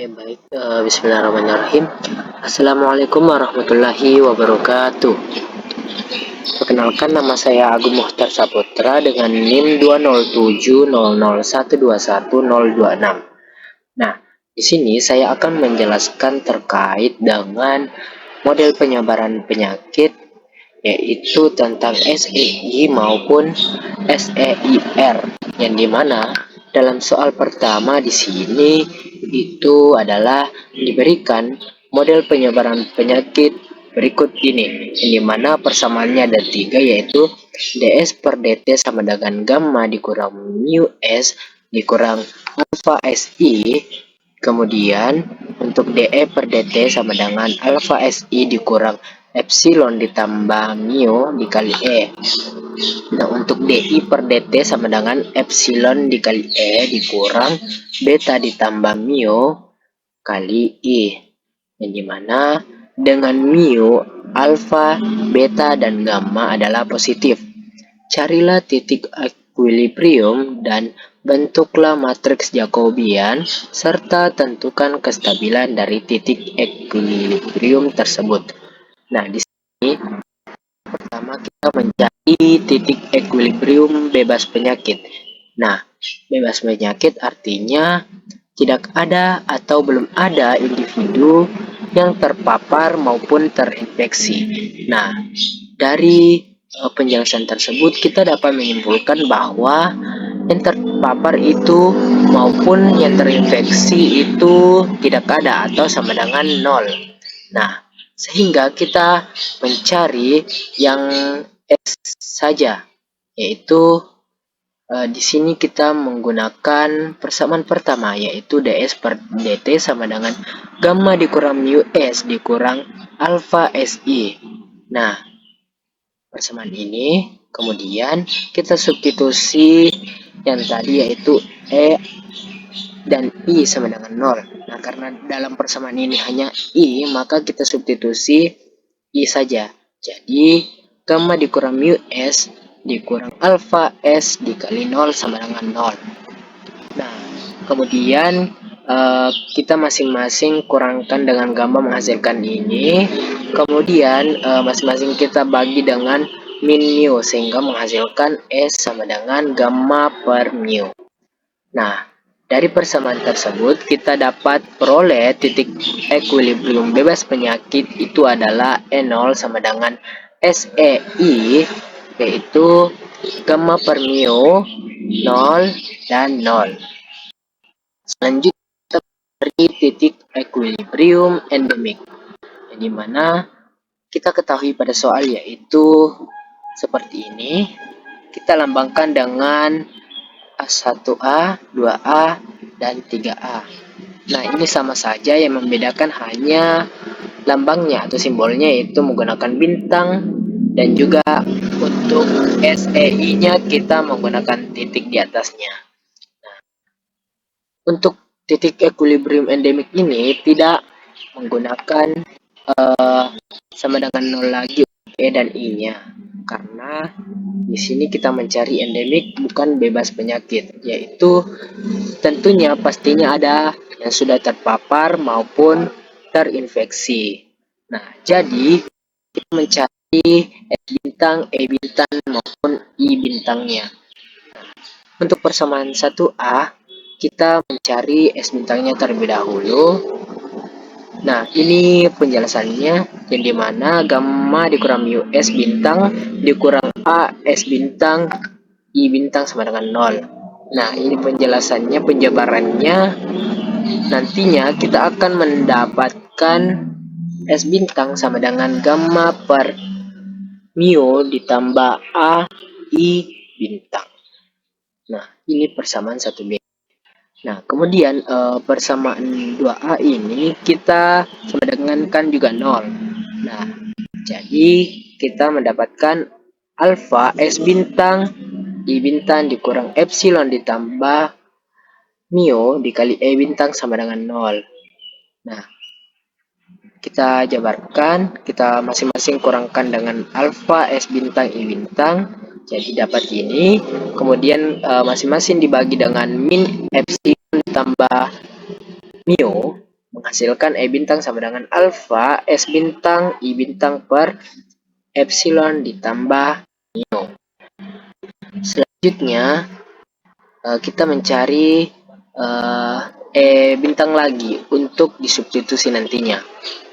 Baik, bismillahirrahmanirrahim. Assalamualaikum warahmatullahi wabarakatuh. Perkenalkan, nama saya Agung Muhtar Saputra dengan NIM 20700121026. Nah, di sini saya akan menjelaskan terkait dengan model penyebaran penyakit, yaitu tentang SEI maupun SEIR, yang dimana dalam soal pertama di sini itu adalah diberikan model penyebaran penyakit berikut ini, yang dimana persamaannya ada tiga, yaitu ds per dt sama dengan gamma dikurang mu s dikurang alpha si. Kemudian untuk dE per dt sama dengan alpha si dikurang epsilon ditambah mu dikali E. Nah, untuk DI per dt sama dengan epsilon dikali E dikurang beta ditambah mu kali I. Yang dimana dengan mu, alfa, beta, dan gamma adalah positif. Carilah titik equilibrium dan bentuklah matriks Jacobian serta tentukan kestabilan dari titik equilibrium tersebut. Nah, di sini pertama kita mencari titik equilibrium bebas penyakit. Nah, bebas penyakit artinya tidak ada atau belum ada individu yang terpapar maupun terinfeksi. Nah, dari penjelasan tersebut kita dapat menyimpulkan bahwa yang terpapar itu maupun yang terinfeksi itu tidak ada atau sama dengan nol. Nah, sehingga kita mencari yang X saja, yaitu di sini kita menggunakan persamaan pertama, yaitu ds per dt sama dengan gamma dikurang mu s dikurang alpha si. Nah, persamaan ini kemudian kita substitusi yang tadi, yaitu E dan I sama dengan 0. Nah, karena dalam persamaan ini hanya I, maka kita substitusi I saja. Jadi, gamma dikurang mu S dikurang alpha S dikali 0 sama dengan 0. Nah, kemudian kita masing-masing kurangkan dengan gamma menghasilkan ini. Kemudian masing-masing kita bagi dengan min mu sehingga menghasilkan S sama dengan gamma per mu. Nah, dari persamaan tersebut kita dapat peroleh titik equilibrium bebas penyakit itu adalah E0 sama dengan SEI, yaitu gamma per mu 0 dan 0. Selanjutnya dari titik equilibrium endemik, di mana kita ketahui pada soal yaitu seperti ini. Kita lambangkan dengan A1A, 2A, dan 3A. Nah, ini sama saja, yang membedakan hanya lambangnya atau simbolnya, yaitu menggunakan bintang, dan juga untuk SEI-nya kita menggunakan titik di atasnya. Nah, untuk titik equilibrium endemik ini tidak menggunakan sama dengan 0 lagi E dan I-nya, karena di sini kita mencari endemik bukan bebas penyakit, yaitu tentunya pastinya ada yang sudah terpapar maupun terinfeksi. Nah, jadi kita mencari S bintang, E bintang maupun I bintangnya. Untuk persamaan 1A, kita mencari S bintangnya terlebih dahulu. Nah, ini penjelasannya, yang dimana gamma dikurang mu S bintang dikurang A S bintang I bintang sama dengan 0. Nah, ini penjelasannya, penjabarannya. Nantinya kita akan mendapatkan S bintang sama dengan gamma per mu ditambah A I bintang. Nah, ini persamaan 1B. Nah, kemudian persamaan 2A ini kita sama dengan kan juga 0. Nah, jadi kita mendapatkan alfa S bintang I bintang dikurang epsilon ditambah mu dikali E bintang sama dengan 0. Nah, kita jabarkan, kita masing-masing kurangkan dengan alfa S bintang I bintang, jadi dapat ini. Kemudian masing-masing dibagi dengan min epsilon ditambah mu, menghasilkan E bintang sama dengan alfa S bintang I bintang per epsilon ditambah mu. Selanjutnya kita mencari E bintang lagi untuk disubstitusi nantinya,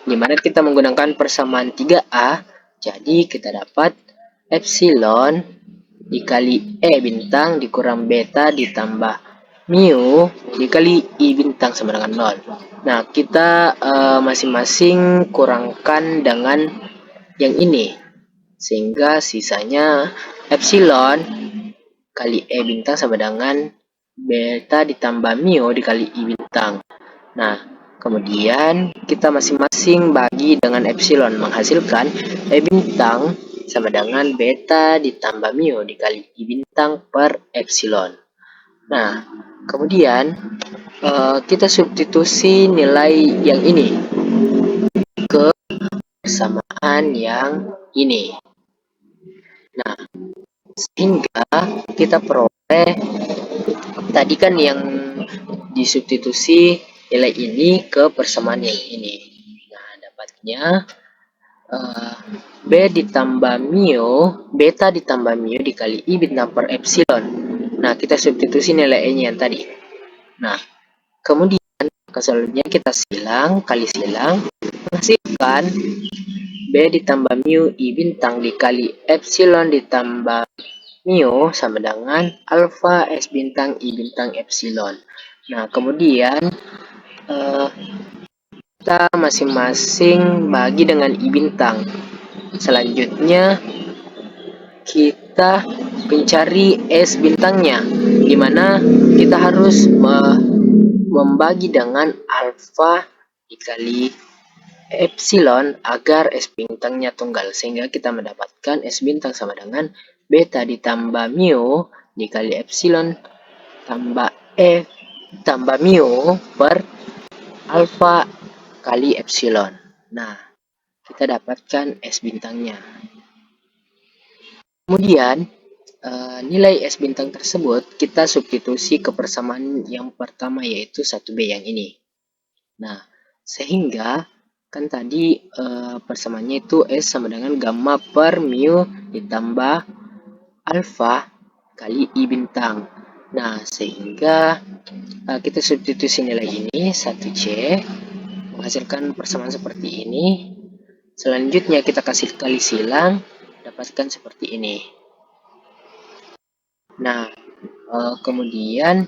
dimana kita menggunakan persamaan 3A. Jadi kita dapat epsilon dikali E bintang dikurang beta ditambah mu dikali I bintang sama dengan 0. Nah, kita masing-masing kurangkan dengan yang ini, sehingga sisanya epsilon kali E bintang sama dengan beta ditambah mu dikali I bintang. Nah, kemudian kita masing-masing bagi dengan epsilon, menghasilkan E bintang sama dengan beta ditambah mu dikali I bintang per epsilon. Nah, kemudian kita substitusi nilai yang ini ke persamaan yang ini. Nah, sehingga kita peroleh tadi kan yang disubstitusi nilai ini ke persamaan yang ini. Nah, dapatnya B ditambah mu, beta ditambah mu dikali I bintang per epsilon. Nah, kita substitusi nilai E-nya yang tadi. Nah, kemudian selanjutnya kita kali silang, menghasilkan B ditambah mu I bintang dikali epsilon ditambah mu sama dengan alfa S bintang I bintang epsilon. Nah, kemudian kita masing-masing bagi dengan I bintang. Selanjutnya kita mencari S bintangnya, di mana kita harus membagi dengan alfa dikali epsilon agar S bintangnya tunggal, sehingga kita mendapatkan S bintang sama dengan beta ditambah mu dikali epsilon tambah E tambah mu per alfa kali epsilon. Nah, kita dapatkan S bintangnya. Kemudian nilai S bintang tersebut kita substitusi ke persamaan yang pertama, yaitu 1B yang ini. Nah, sehingga kan tadi persamaannya itu S sama dengan gamma per mu ditambah alfa kali I bintang. Nah, sehingga kita substitusi nilai ini 1C menghasilkan persamaan seperti ini. Selanjutnya kita kasih kali silang, dapatkan seperti ini. Nah, kemudian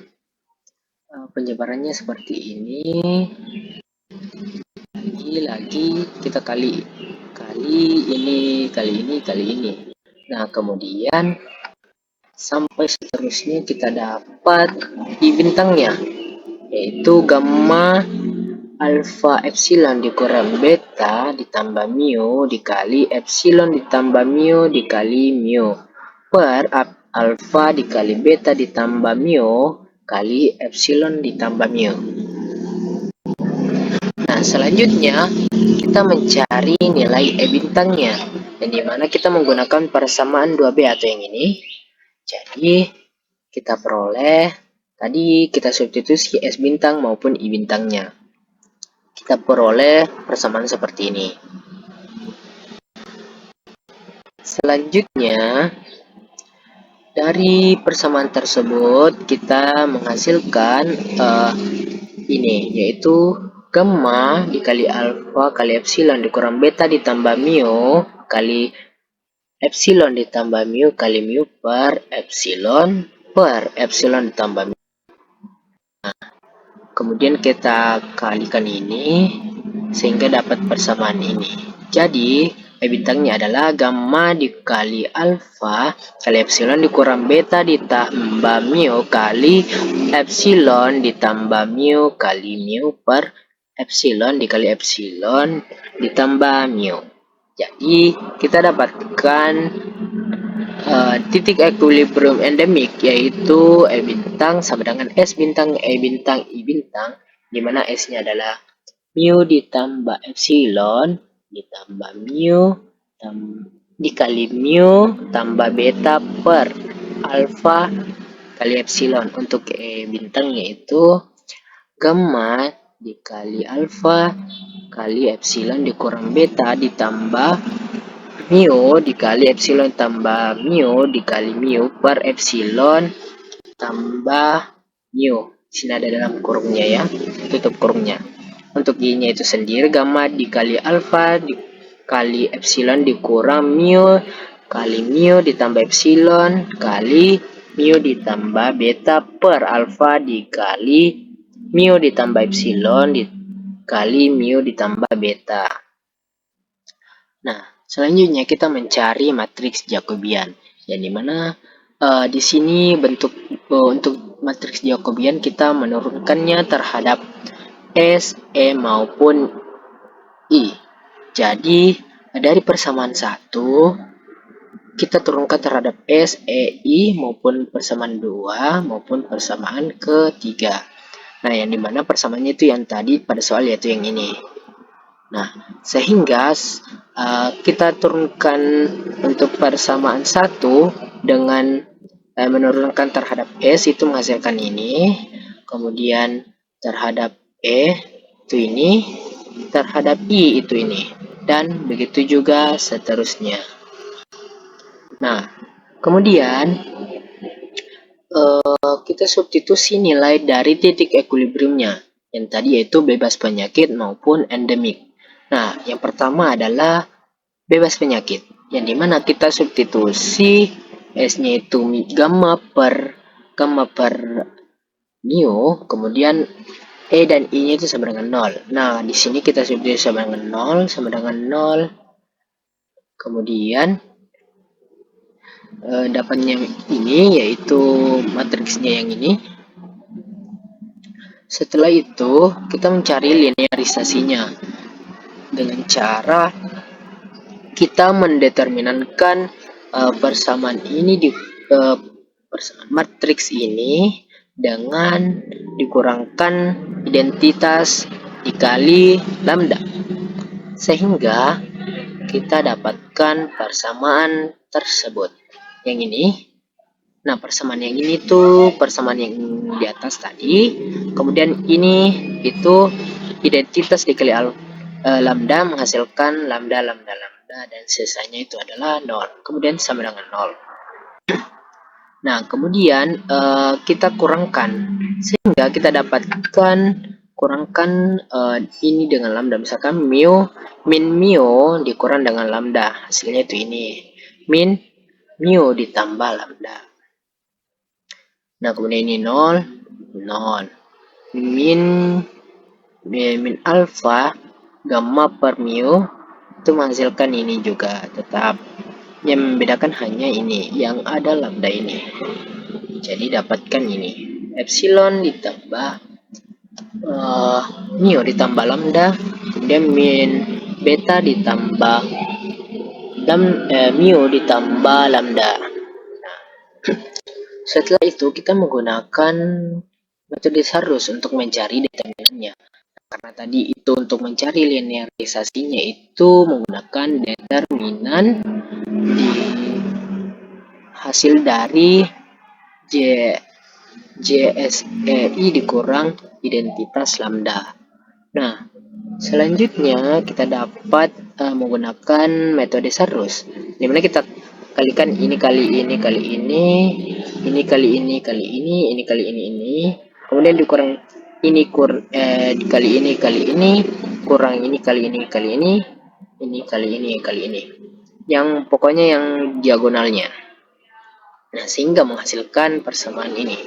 penyebarannya seperti ini. Lagi kita kali ini. Nah, kemudian sampai seterusnya kita dapat I bintangnya, yaitu gamma alfa epsilon dikurang beta ditambah mu dikali epsilon ditambah mu dikali mu per alfa dikali beta ditambah mu kali epsilon ditambah mu. Nah, selanjutnya kita mencari nilai E bintangnya, yang dimana kita menggunakan persamaan 2B atau yang ini. Jadi kita peroleh, tadi kita substitusi S bintang maupun I bintangnya. Kita peroleh persamaan seperti ini. Selanjutnya, dari persamaan tersebut kita menghasilkan ini, yaitu gamma dikali alfa kali epsilon dikurang beta ditambah mu kali epsilon ditambah mu kali mu per epsilon ditambah mu. Nah, kemudian kita kalikan ini sehingga dapat persamaan ini. Jadi E bintangnya adalah gamma dikali alfa kali epsilon dikurang beta ditambah mu kali epsilon ditambah mu kali mu per epsilon dikali epsilon ditambah mu. Jadi kita dapatkan titik equilibrium endemik, yaitu E bintang sama dengan S bintang E bintang I bintang, di mana S-nya adalah mu ditambah epsilon ditambah mu dikali mu tambah beta per alfa kali epsilon. Untuk E bintangnya itu gamma dikali alfa kali epsilon dikurang beta ditambah mu dikali epsilon tambah mu dikali mu per epsilon tambah mu. Sini ada dalam kurungnya ya, tutup kurungnya. Untuk y-nya itu sendiri gamma dikali alfa dikali epsilon dikurang mu kali mu ditambah epsilon kali mu ditambah beta per alfa dikali mu ditambah epsilon dikali mu ditambah beta. Nah, selanjutnya kita mencari matriks Jacobian, yang dimana di sini bentuk untuk matriks Jacobian kita menurunkannya terhadap S, E maupun I. Jadi dari persamaan 1 kita turunkan terhadap S, E, I maupun persamaan 2 maupun persamaan ketiga. Nah, yang dimana persamaannya itu yang tadi pada soal yaitu yang ini. Nah, sehingga kita turunkan untuk persamaan 1 dengan menurunkan terhadap S itu menghasilkan ini, kemudian terhadap E itu ini, terhadap I itu ini, dan begitu juga seterusnya. Nah, kemudian kita substitusi nilai dari titik equilibriumnya, yang tadi yaitu bebas penyakit maupun endemik. Nah, yang pertama adalah bebas penyakit, yang dimana kita substitusi S-nya itu gamma per mu, kemudian E dan I-nya itu sama dengan 0. Nah, di sini kita substitusi sama dengan 0, sama dengan 0. Kemudian dapatnya ini yaitu matriksnya yang ini. Setelah itu kita mencari linearisasinya dengan cara kita mendeterminankan persamaan ini di persamaan matriks ini dengan dikurangkan identitas dikali lambda, sehingga kita dapatkan persamaan tersebut yang ini. Nah, persamaan yang ini tuh persamaan yang di atas tadi, kemudian ini itu identitas dikali lambda menghasilkan lambda dan sisanya itu adalah 0, kemudian sama dengan 0. Nah, kemudian kita kurangkan sehingga kita dapatkan kurangkan ini dengan lambda, misalkan min mu dikurang dengan lambda, hasilnya itu ini min mu ditambah lambda. Nah, kemudian ini 0 min alfa gamma per mu itu menghasilkan ini juga tetap. Yang membedakan hanya ini yang ada lambda ini. Jadi dapatkan ini epsilon ditambah mu ditambah lambda, kemudian min beta ditambah mu ditambah lambda. Nah, setelah itu kita menggunakan metode Sarrus untuk mencari determinannya. Karena tadi itu untuk mencari linearisasinya itu menggunakan determinan di hasil dari JSEI dikurang identitas lambda. Nah, selanjutnya kita dapat menggunakan metode Sarrus, dimana kita kalikan ini kali ini kali ini, ini kali ini kali ini, ini kali ini, kemudian dikurang ini dikali ini kali ini, kurang ini kali ini kali ini kali ini kali ini, yang pokoknya yang diagonalnya. Nah, sehingga menghasilkan persamaan ini,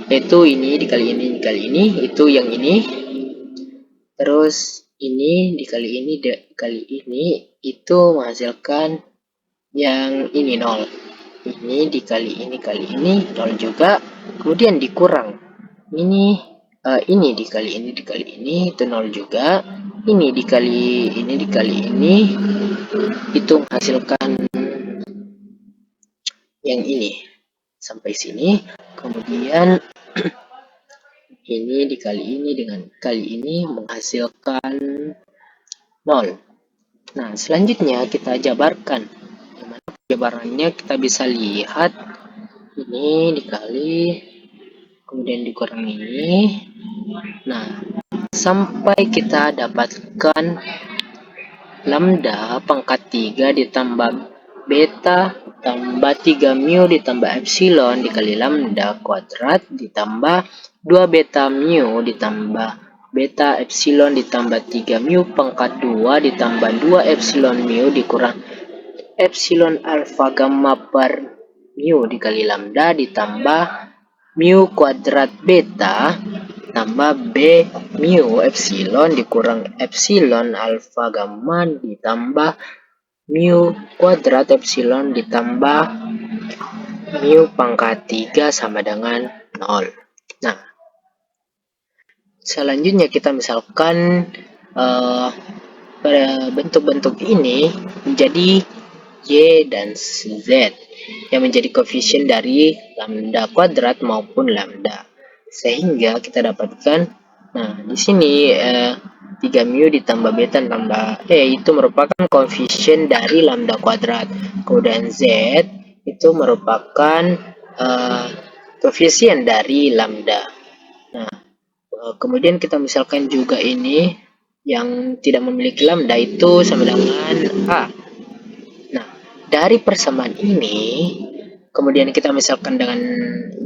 yaitu ini dikali ini dikali ini, itu yang ini, terus ini dikali ini dikali ini, itu menghasilkan yang ini 0. Ini dikali ini kali ini 0 juga, kemudian dikurang ini dikali ini dikali ini itu 0 juga, ini dikali ini itu menghasilkan yang ini sampai sini, kemudian ini dikali ini dengan kali ini menghasilkan 0. Nah, selanjutnya kita jabarkan, dimana jabarannya kita bisa lihat ini dikali kemudian dikurang ini. Nah, sampai kita dapatkan lambda pangkat 3 ditambah beta tambah 3 mu ditambah epsilon dikali lambda kuadrat ditambah 2 beta mu ditambah beta epsilon ditambah 3 mu pangkat 2 ditambah 2 epsilon mu dikurang epsilon alfa gamma per mu dikali lambda ditambah mu kuadrat beta tambah b mu epsilon dikurang epsilon alfa gamma ditambah mu kuadrat epsilon ditambah mu pangkat 3 sama dengan 0. Nah, selanjutnya kita misalkan bentuk-bentuk ini menjadi Y dan Z yang menjadi koefisien dari lambda kuadrat maupun lambda. Sehingga kita dapatkan, nah di sini 3 mu ditambah beta tambah itu merupakan koefisien dari lambda kuadrat. Kemudian Z itu merupakan koefisien dari lambda. Nah, kemudian kita misalkan juga ini yang tidak memiliki lambda itu sama dengan A. Nah, dari persamaan ini, kemudian kita misalkan dengan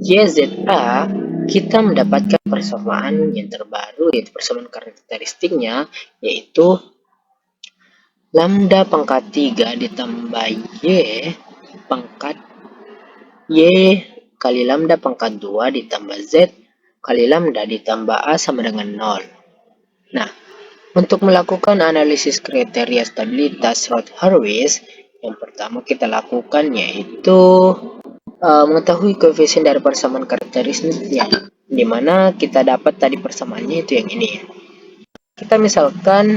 YZA, kita mendapatkan persamaan yang terbaru, yaitu persamaan karakteristiknya, yaitu lambda pangkat 3 ditambah Y kali lambda pangkat 2 ditambah Z kali lambda ditambah A sama dengan 0. Nah, untuk melakukan analisis kriteria stabilitas Rawlings, yang pertama kita lakukan yaitu mengetahui koefisien dari persamaan karakteristiknya, di mana kita dapat tadi persamaannya itu yang ini. Kita misalkan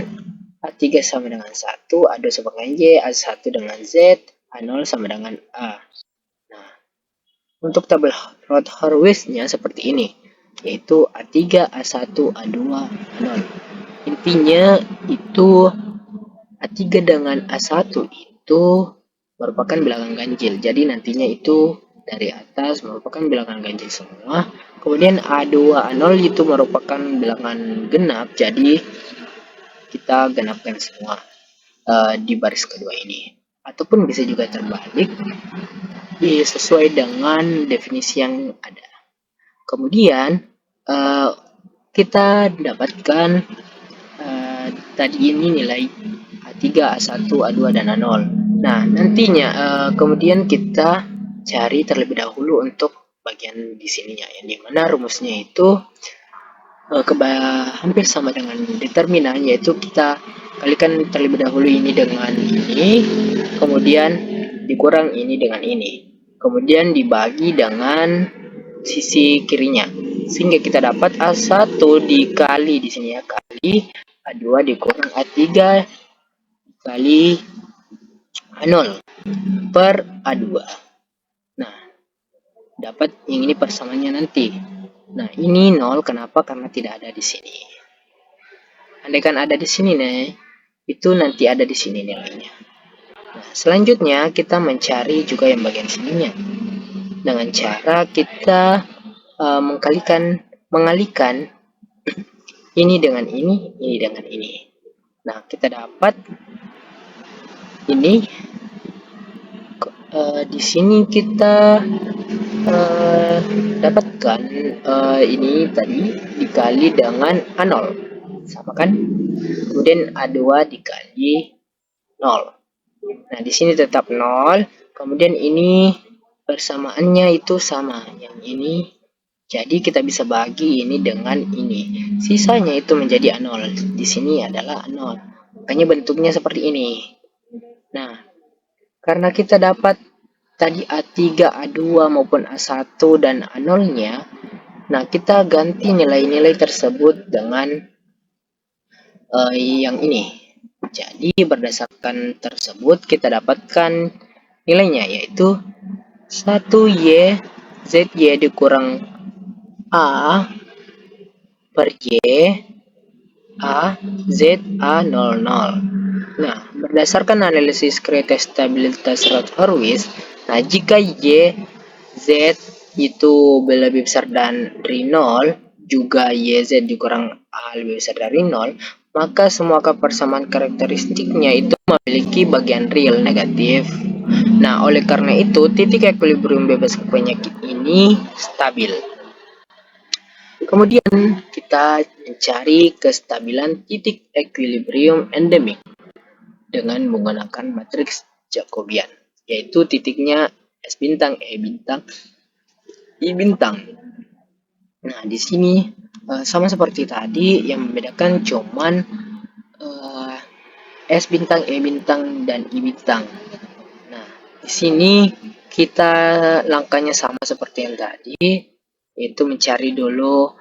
A3 sama dengan 1, A2 sama dengan Y, A1 dengan Z, A0 sama dengan A. Nah, untuk tabel Rawlings-nya seperti ini, yaitu A3, A1, A2, A0. Intinya itu A3 dengan A1 itu merupakan bilangan ganjil. Jadi nantinya itu dari atas merupakan bilangan ganjil semua. Kemudian A2, A0 itu merupakan bilangan genap. Jadi kita genapkan semua di baris kedua ini. Ataupun bisa juga terbalik sesuai dengan definisi yang ada. Kemudian kita dapatkan tadi ini nilai A3, A1, A2, dan A0. Nah, nantinya kemudian kita cari terlebih dahulu untuk bagian di sininya, yang dimana rumusnya itu hampir sama dengan determinan, yaitu kita kalikan terlebih dahulu ini dengan ini, kemudian dikurang ini dengan ini, kemudian dibagi dengan sisi kirinya, sehingga kita dapat A1 dikali di sini ya, kali A2 dikurang A3 kali A0 per A2. Nah, dapat yang ini persamaannya nanti. Nah, ini 0 kenapa? Karena tidak ada di sini. Andaikan ada di sini nih, itu nanti ada di sini nilainya. Nah, selanjutnya kita mencari juga yang bagian sininya. Dengan cara kita mengalihkan ini dengan ini dengan ini. Nah, kita dapat ini di sini kita dapatkan ini tadi dikali dengan A0, sama kan? Kemudian A2 dikali 0. Nah, di sini tetap 0. Kemudian ini persamaannya itu sama yang ini. Jadi kita bisa bagi ini dengan ini. Sisanya itu menjadi A0. Di sini adalah A0. Makanya bentuknya seperti ini. Nah, karena kita dapat tadi A3, A2 maupun A1 dan A0-nya, nah kita ganti nilai-nilai tersebut dengan yang ini. Jadi berdasarkan tersebut kita dapatkan nilainya, yaitu 1Y ZY dikurang A per Y A Z A00. Nah, berdasarkan analisis kriteria stabilitas Rawlings, nah jika Y Z itu lebih besar dari 0, juga YZ dikurang A lebih besar dari 0, maka semua persamaan karakteristiknya itu memiliki bagian real negatif. Nah, oleh karena itu, titik equilibrium bebas penyakit ini stabil. Kemudian, kita mencari kestabilan titik equilibrium endemik dengan menggunakan matriks Jacobian, yaitu titiknya S bintang, E bintang, I bintang. Nah, di sini sama seperti tadi, yang membedakan cuman S bintang, E bintang, dan I bintang. Nah, di sini kita langkahnya sama seperti yang tadi, yaitu mencari dulu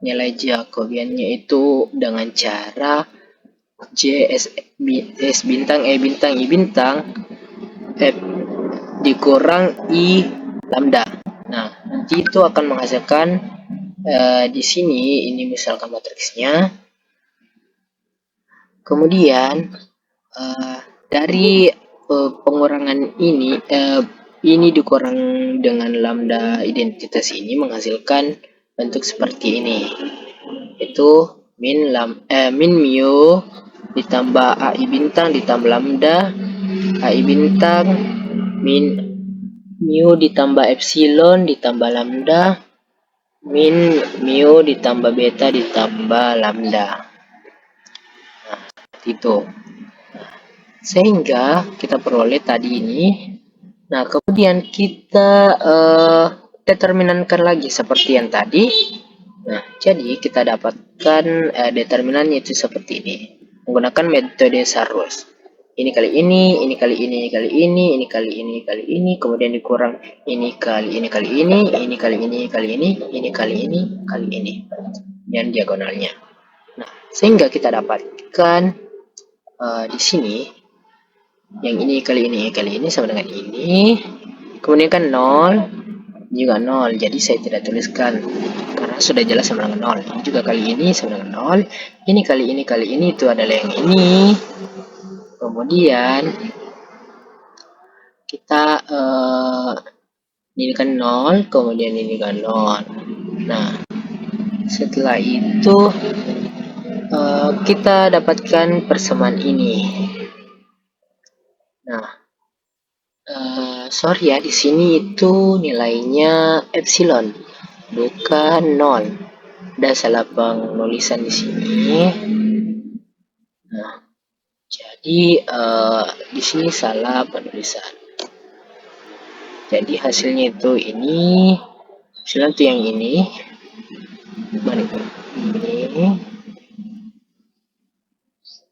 nilai Jacobiannya itu dengan cara S bintang, E bintang, I bintang, F dikurang I lambda. Nah, nanti itu akan menghasilkan di sini, ini misalkan matriksnya. Kemudian dari pengurangan ini dikurang dengan lambda identitas ini menghasilkan bentuk seperti ini. Itu min mu ditambah AI bintang ditambah lambda, AI bintang min mu ditambah epsilon ditambah lambda, min mu ditambah beta ditambah lambda. Nah, itu. Sehingga kita peroleh tadi ini. Nah, kemudian kita determinankan lagi seperti yang tadi. Nah, jadi kita dapatkan determinannya itu seperti ini. Menggunakan metode Sarus. Ini kali ini, ini kali ini, ini kali ini, ini kali ini, kali ini, kemudian dikurang ini kali ini, kali ini, ini kali ini, kali ini, ini kali ini, kali ini. Dan diagonalnya. Nah, sehingga kita dapatkan di sini yang ini kali ini sama dengan ini, kemudian kan 0 juga 0, jadi saya tidak tuliskan karena sudah jelas sama dengan 0. Ini juga kali ini sama dengan 0, ini kali ini itu adalah yang ini. Kemudian kita ini kan 0, kemudian ini kan 0. Nah, setelah itu kita dapatkan persamaan ini. Nah, sorry ya, di sini itu nilainya epsilon, bukan 0. Ada salah penulisan di sini. Nah, jadi di sini salah penulisan. Jadi hasilnya itu ini, epsilon itu yang ini. Mana itu? Ini.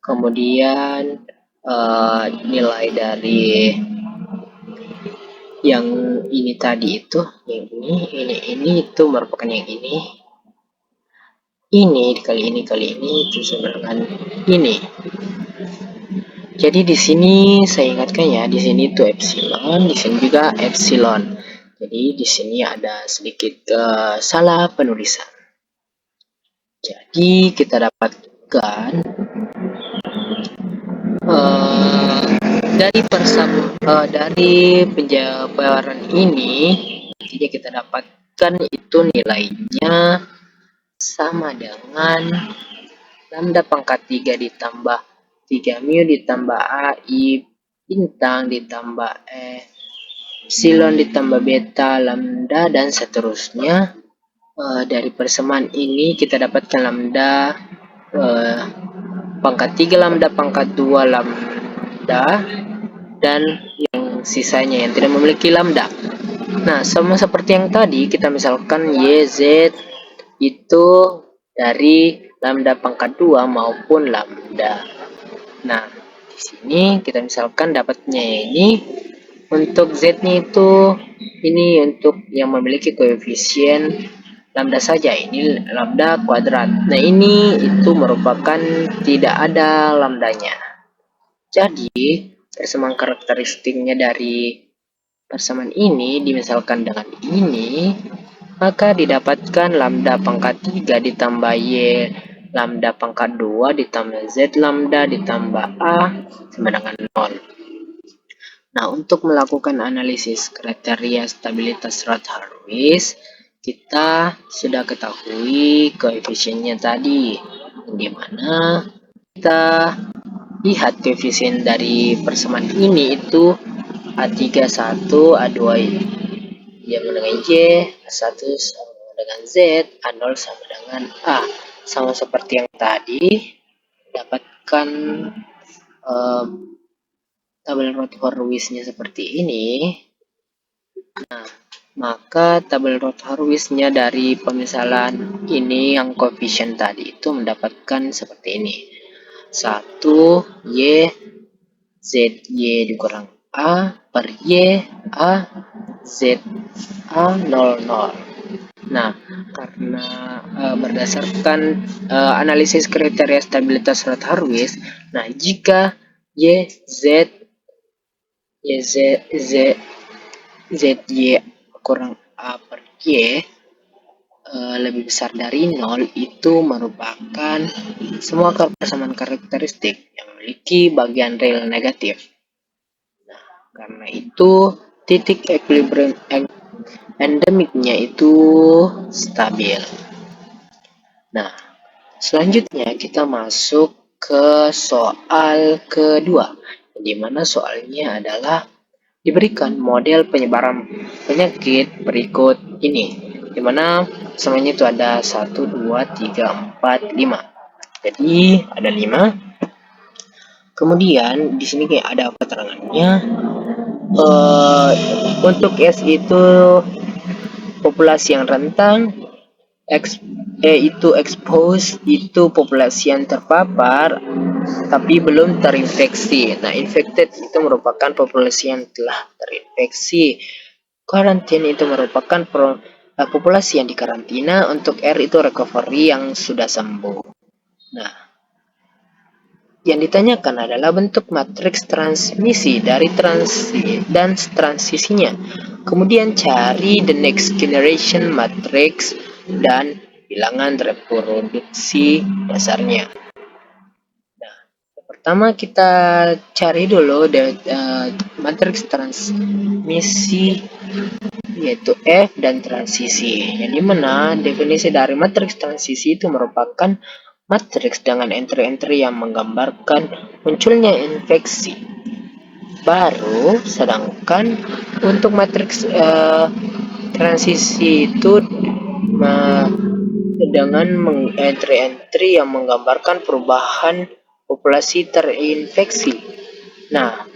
Kemudian nilai dari yang ini tadi itu, yang ini itu merupakan yang ini kali ini itu sama dengan ini. Jadi di sini saya ingatkan ya, di sini itu epsilon, di sini juga epsilon. Jadi di sini ada sedikit salah penulisan. Jadi kita dapatkan dari penjabaran ini, jadi kita dapatkan itu nilainya sama dengan lambda pangkat 3 ditambah 3 mu ditambah AI bintang ditambah epsilon ditambah beta lambda dan seterusnya. Dari persamaan ini kita dapatkan lambda pangkat 3 lambda pangkat 2 lambda dan yang sisanya yang tidak memiliki lambda. Nah, sama seperti yang tadi, kita misalkan YZ itu dari lambda pangkat 2 maupun lambda. Nah, di sini kita misalkan dapatnya ini untuk Z-nya itu ini untuk yang memiliki koefisien lambda saja, ini lambda kuadrat. Nah, ini itu merupakan tidak ada lambdanya. Jadi, persamaan karakteristiknya dari persamaan ini dimisalkan dengan ini, maka didapatkan lambda pangkat 3 ditambah Y lambda pangkat 2 ditambah Z lambda ditambah A sama dengan 0. Nah, untuk melakukan analisis kriteria stabilitas Rath-Hurwitz, kita sudah ketahui koefisiennya tadi, di mana kita lihat koefisien dari persamaan ini itu A3 1, A2 sama dengan Y, A1 sama dengan Z, A0 sama dengan A. Sama seperti yang tadi, dapatkan um, tabel Roth-Horowitz-nya seperti ini. Nah, maka tabel Roth-Horowitz-nya dari pemisalan ini yang koefisien tadi itu mendapatkan seperti ini. 1 Y ZY dikurang A per Y A Z A 00. Nah, karena berdasarkan analisis kriteria stabilitas Roth-Horowitz, nah jika Y Z ZY kurang A per Y lebih besar dari 0, itu merupakan semua persamaan karakteristik yang memiliki bagian real negatif. Nah, karena itu titik equilibrium endemiknya itu stabil. Nah, selanjutnya kita masuk ke soal kedua, di mana soalnya adalah diberikan model penyebaran penyakit berikut ini, di mana semuanya itu ada 1, 2, 3, 4, 5. Jadi ada 5. Kemudian di sini kayak ada keterangannya. Untuk S itu populasi yang rentan, itu expose itu populasi yang terpapar tapi belum terinfeksi. Nah, infected itu merupakan populasi yang telah terinfeksi. Quarantine itu merupakan populasi yang dikarantina. Untuk R itu recovery yang sudah sembuh. Nah, yang ditanyakan adalah bentuk matriks transmisi dari dan transisinya. Kemudian cari the next generation matrix dan bilangan reproduksi dasarnya. Nah, pertama kita cari dulu matriks transmisi yaitu F dan transisi. Yang dimana definisi dari matriks transisi itu merupakan matriks dengan entry-entry yang menggambarkan munculnya infeksi baru, sedangkan untuk matriks transisi itu dengan entry-entry yang menggambarkan perubahan populasi terinfeksi. Nah,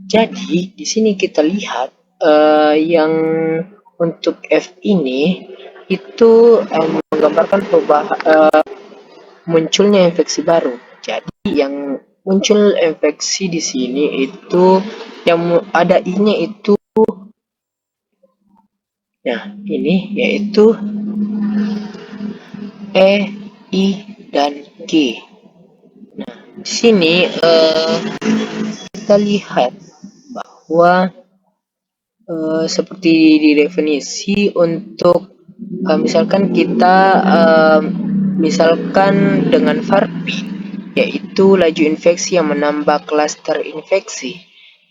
jadi di sini kita lihat yang untuk F ini itu menggambarkan perubahan munculnya infeksi baru. Jadi yang muncul infeksi di sini itu yang ada I-nya itu, nah ini yaitu E, I, dan G. Nah, di sini kita lihat bahwa seperti di definisi untuk misalkan kita misalkan dengan VARPI, yaitu laju infeksi yang menambah klaster infeksi,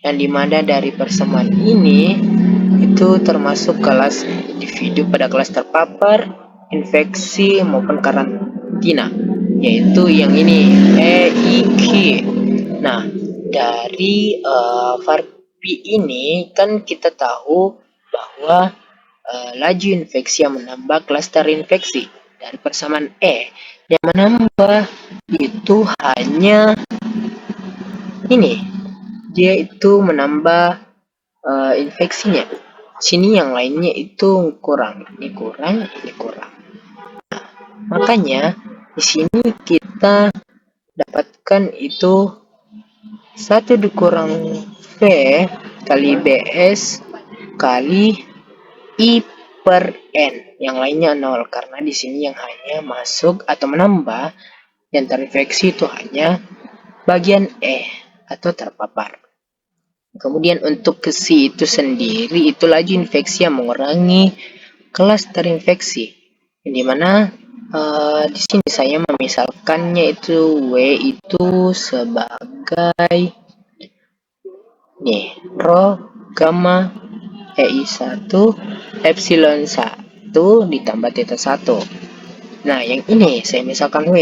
yang dimana dari persamaan ini itu termasuk kelas individu pada kelas terpapar, infeksi maupun karantina, yaitu yang ini EIQ. Nah, dari VARPI ini kan kita tahu bahwa laju infeksi yang menambah klaster infeksi dari persamaan E yang menambah itu hanya ini, dia itu menambah infeksinya. Sini yang lainnya itu kurang, ini kurang, ini kurang. Nah, makanya di sini kita dapatkan itu 1 dikurang V kali BS kali I per N, yang lainnya 0, karena di sini yang hanya masuk atau menambah yang terinfeksi itu hanya bagian E atau terpapar. Kemudian untuk ke C itu sendiri itu laju infeksi yang mengurangi kelas terinfeksi, yang dimana di sini saya memisalkannya itu W itu sebagai nih rho gamma EI1 epsilon sa. 1 ditambah theta 1. Nah, yang ini saya misalkan W.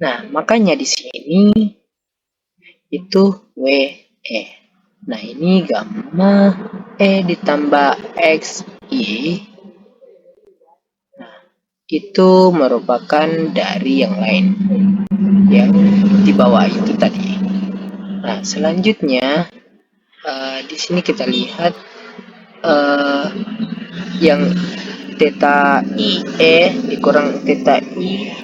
Nah, makanya di sini itu WE. Nah, ini gamma E ditambah XI. Nah, itu merupakan dari yang lain, yang di bawah itu tadi. Nah, selanjutnya di sini kita lihat yang theta IE dikurang theta I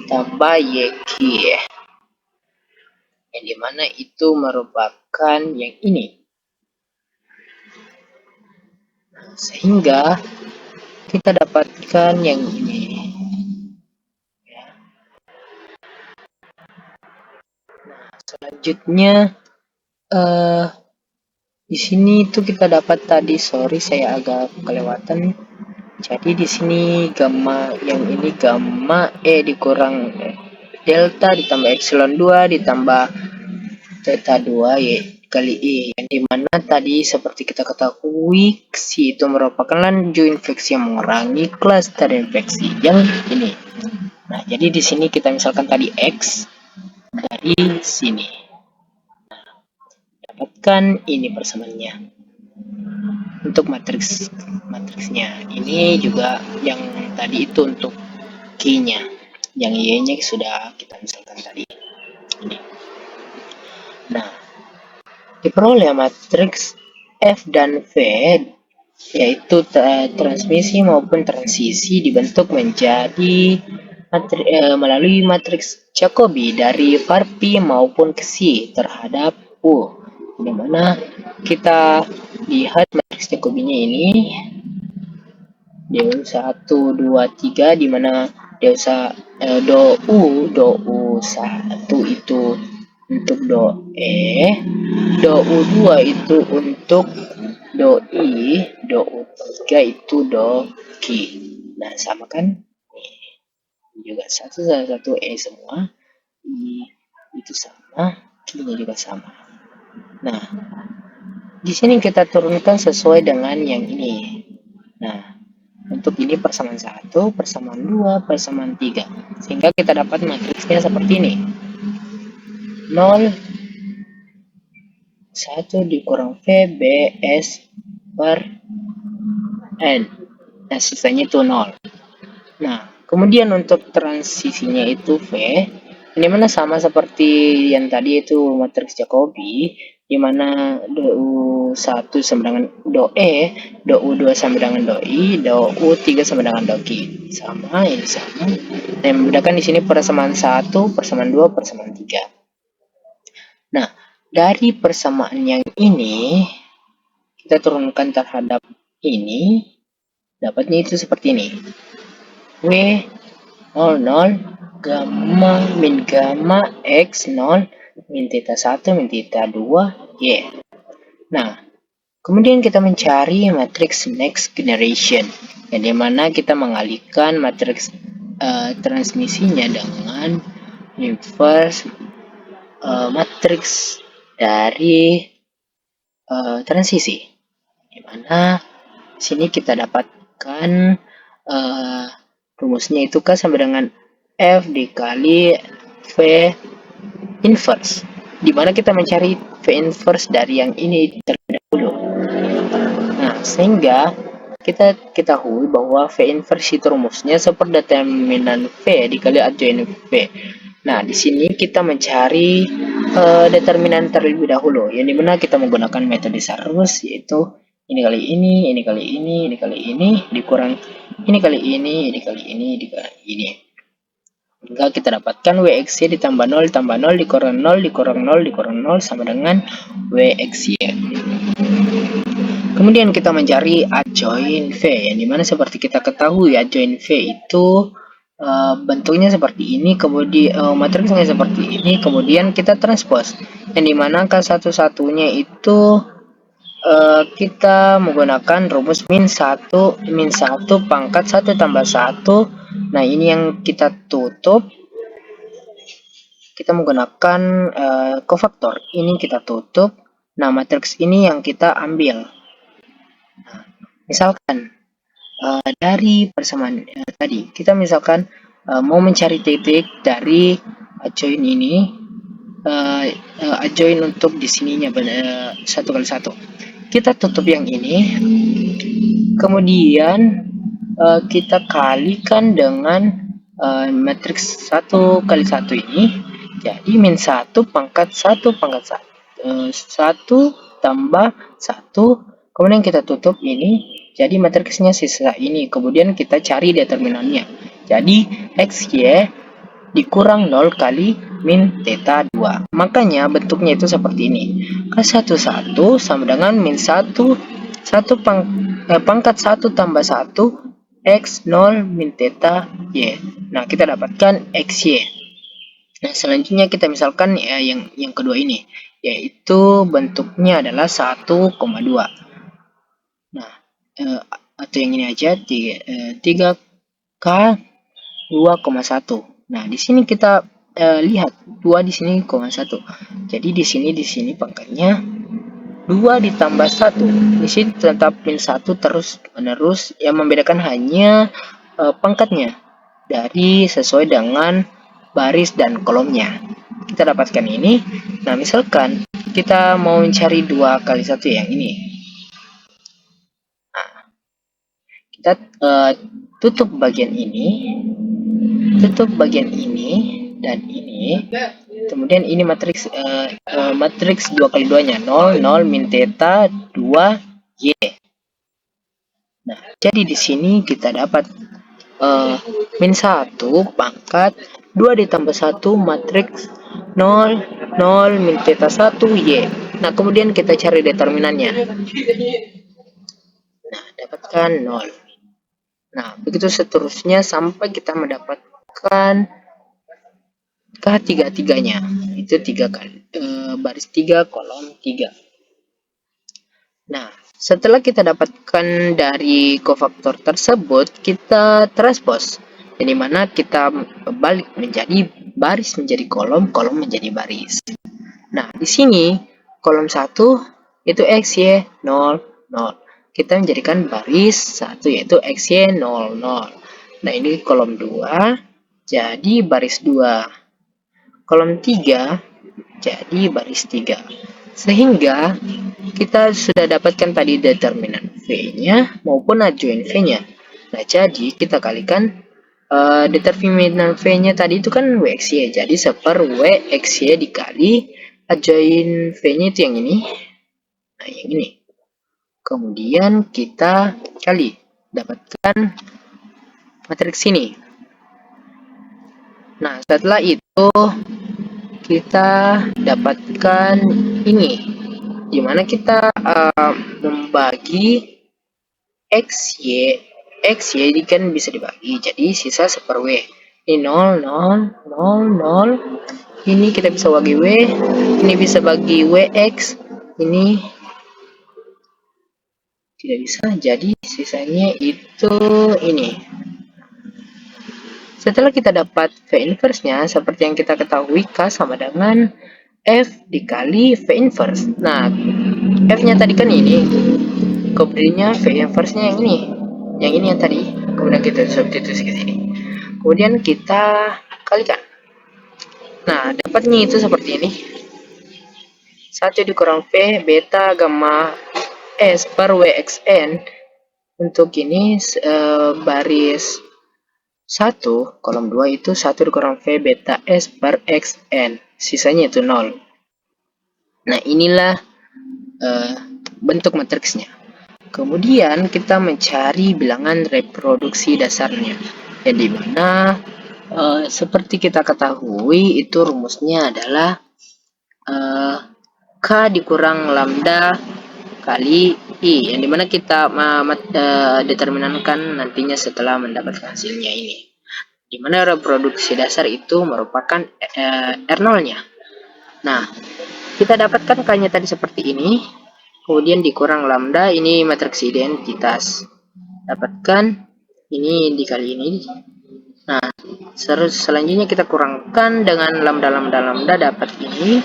tambah YQ ya. Yang dimana itu merupakan yang ini. Sehingga kita dapatkan yang ini. Ya. Nah, selanjutnya di sini itu kita dapat tadi, sorry saya agak kelewatan. Jadi di sini gamma yang ini gamma E dikurang delta ditambah epsilon 2 ditambah theta 2 Y kali I, yang dimana tadi seperti kita ketahui Xi itu merupakan laju infeksi yang mengurangi klaster infeksi yang ini. Nah, jadi di sini kita misalkan tadi X dari sini. Dapatkan ini persamaannya. Untuk matriksnya ini juga yang tadi itu untuk Q-nya. Yang Y-nya sudah kita misalkan tadi. Ini. Nah, diperoleh matriks F dan V yaitu transmisi maupun transisi dibentuk menjadi melalui matriks Jacobi dari Varpi maupun Xi terhadap U, di mana kita lihat matriks Jacobinya ini DU 1 2 3, di mana do U 1 itu untuk do E, do U2 itu untuk do I, do U3 itu do Ki. Nah, sama kan? Juga satu E semua, I itu sama, Ki-nya juga sama. Nah, di sini kita turunkan sesuai dengan yang ini. Nah, untuk ini persamaan 1, persamaan 2, persamaan 3. Sehingga kita dapat matriksnya seperti ini. 0, 1 dikurang V, B, S, per N. Nah, sisanya itu 0. Nah, kemudian untuk transisinya itu V, ini mana sama seperti yang tadi itu matriks Jacobi, di mana do U1 sama dengan do E, do U2 sama dengan do I, do U3 sama dengan do Ki. Sama, ini sama. Yang membedakan di sini persamaan 1, persamaan 2, persamaan 3. Nah, dari persamaan yang ini, kita turunkan terhadap ini, dapatnya itu seperti ini. W 00 gamma min gamma X 0 min theta 1 min theta 2 Y. Nah, kemudian kita mencari matriks next generation, yang dimana kita mengalihkan matriks transmisinya dengan inverse matriks dari transisi, dimana sini kita dapatkan rumusnya itu kan sama dengan F dikali V inverse, dimana kita mencari V inverse dari yang ini terlebih dahulu. Nah, sehingga kita ketahui bahwa V inverse itu rumusnya superdeterminan V dikali adjoint V. Nah, di sini kita mencari determinan terlebih dahulu, yang dimana kita menggunakan metode Sarus, yaitu ini kali ini, ini kali ini, ini kali ini, dikurang ini kali ini, ini kali ini, dikali ini. Hingga kita dapatkan WXY ditambah 0, tambah 0, dikurang 0, dikurang 0, dikurang 0, sama dengan WXY. Kemudian kita mencari adjoint V, yang dimana seperti kita ketahui adjoint V itu bentuknya seperti ini, kemudian matriksnya seperti ini, kemudian kita transpose, yang dimana angka satu-satunya itu kita menggunakan rumus min 1 pangkat 1 tambah 1. Nah, ini yang kita tutup, kita menggunakan kofaktor, ini kita tutup. Nah, matriks ini yang kita ambil. Nah, misalkan dari persamaan tadi. Kita misalkan mau mencari titik dari adjoin ini, adjoin untuk di sininya 1 kali 1. Kita tutup yang ini, kemudian kita kalikan dengan matriks 1 kali 1 ini. Jadi min 1 pangkat 1 pangkat 1, 1 tambah 1, kemudian kita tutup ini, jadi matriksnya sisa ini, kemudian kita cari determinannya. Jadi XY dikurang 0 kali min theta 2. Makanya bentuknya itu seperti ini. K11 sama dengan min 1 pangkat 1 tambah 1 X0 min theta Y. Nah, kita dapatkan XY. Nah, selanjutnya kita misalkan yang kedua ini, yaitu bentuknya adalah 1,2. Nah, atau yang ini aja, 3K 2,1. Nah, di sini kita lihat 2 di sini, 1. Jadi di sini pangkatnya 2 ditambah 1. Di sini tetap min 1 terus menerus, yang membedakan hanya pangkatnya dari sesuai dengan baris dan kolomnya. Kita dapatkan ini. Nah, misalkan kita mau mencari 2 kali 1 yang ini. Nah, kita tutup bagian ini, tutup bagian ini dan ini, kemudian ini matriks matriks 2 kali 2-nya 0 0 min theta 2 Y. Nah, jadi di sini kita dapat min 1 pangkat 2 ditambah 1 matriks 0 0 min theta 1 Y. Nah, kemudian kita cari determinannya. Nah, dapatkan 0. Nah, begitu seterusnya sampai kita mendapatkan K3-3-nya. Itu 3 kali baris 3 kolom 3. Nah, setelah kita dapatkan dari kofaktor tersebut, kita transpose, yang dimana kita balik menjadi baris menjadi kolom, kolom menjadi baris. Nah, di sini kolom 1 itu XY 0 0. Kita menjadikan baris 1 yaitu XY 0 0. Nah, ini kolom 2 jadi baris 2. Kolom 3 jadi baris 3. Sehingga kita sudah dapatkan tadi determinan V-nya maupun adjoin V-nya. Nah, jadi kita kalikan determinan V-nya tadi itu kan WXY. Jadi seper WXY dikali adjoin V-nya itu yang ini. Nah, yang ini. Kemudian kita kali dapatkan matriks ini. Nah, setelah itu kita dapatkan ini, dimana kita membagi XY ini kan bisa dibagi, jadi sisa seper W. Ini 0 0 0 0. Ini kita bisa bagi W, ini bisa bagi WX, ini tidak bisa, jadi sisanya itu ini. Setelah kita dapat V inverse-nya, seperti yang kita ketahui, K sama dengan F dikali V inverse. Nah, F-nya tadi kan ini, kemudiannya V inverse-nya yang ini. Yang ini yang tadi, kemudian kita substitusi ke sini. Kemudian kita kalikan. Nah, dapatnya itu seperti ini. 1 dikurang V beta gamma S per WXN. Untuk ini baris 1 kolom 2 itu 1 dikurang V beta S per XN. Sisanya itu 0. Nah, inilah bentuk matriksnya. Kemudian kita mencari bilangan reproduksi dasarnya. Yang dimana seperti kita ketahui itu rumusnya adalah K dikurang lambda kali I, yang dimana kita determinankan nantinya setelah mendapatkan hasilnya ini, dimana reproduksi dasar itu merupakan R0-nya. Nah, kita dapatkan K-nya tadi seperti ini, kemudian dikurang lambda, ini matriks identitas, dapatkan ini dikali ini. Nah, selanjutnya kita kurangkan dengan lambda dapat ini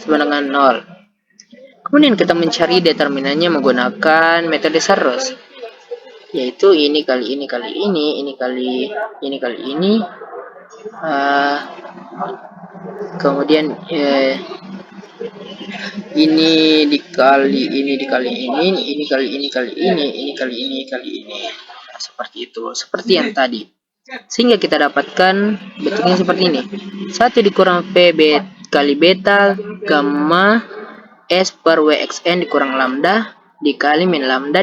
sama dengan 0. Kemudian kita mencari determinannya menggunakan metode Sarros. yaitu ini kali ini kali ini, ini kali ini kali ini, kemudian ini dikali ini kali ini kali ini kali ini kali ini kali ini. Nah, seperti itu, seperti yang tadi. Sehingga kita dapatkan bentuknya seperti ini. 1 dikurang V kali beta gamma S per WXN dikurang lambda dikali min lambda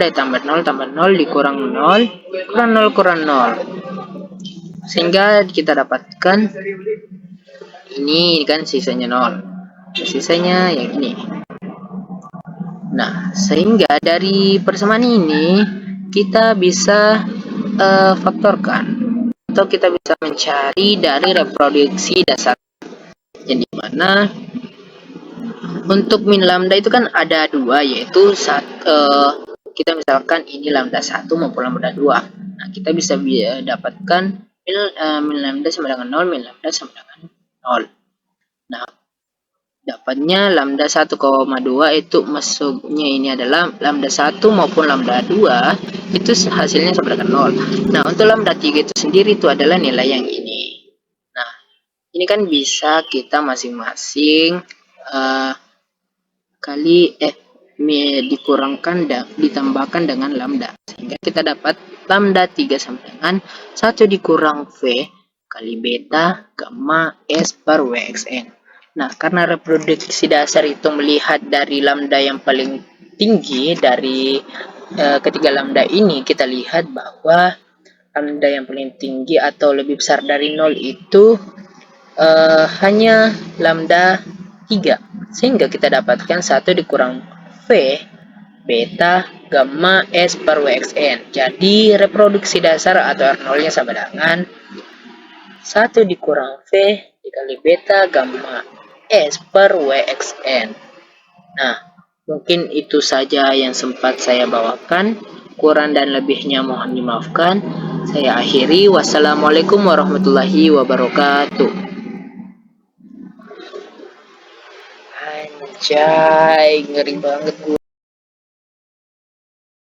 tambah 0 dikurang 0 kurang 0 kurang 0. Sehingga kita dapatkan ini kan sisanya 0. Sisanya yang ini. Nah, sehingga dari persamaan ini kita bisa faktorkan atau kita bisa mencari dari reproduksi dasar, yang dimana untuk min lambda itu kan ada dua, yaitu kita misalkan ini lambda 1 maupun lambda 2. Nah, kita bisa dapatkan min lambda sama dengan 0, min lambda sama dengan 0. Nah, dapatnya lambda 1,2 itu masuknya ini adalah lambda 1 maupun lambda 2 itu hasilnya sama dengan 0. Nah, untuk lambda 3 itu sendiri itu adalah nilai yang ini. Nah, ini kan bisa kita masing-masing dikurangkan dan ditambahkan dengan lambda, sehingga kita dapat lambda 3 sama dengan 1 dikurang V kali beta gamma S per WXN. Nah, karena reproduksi dasar itu melihat dari lambda yang paling tinggi dari ketiga lambda ini, kita lihat bahwa lambda yang paling tinggi atau lebih besar dari 0 itu hanya lambda 3. Sehingga kita dapatkan 1 dikurang V beta gamma S per WXN. Jadi reproduksi dasar atau R0-nya sama dengan 1 dikurang V dikali beta gamma S per WXN. Nah, mungkin itu saja yang sempat saya bawakan. Kurang dan lebihnya mohon dimaafkan. Saya akhiri. Wassalamualaikum warahmatullahi wabarakatuh. Anjay, ngeri banget gue.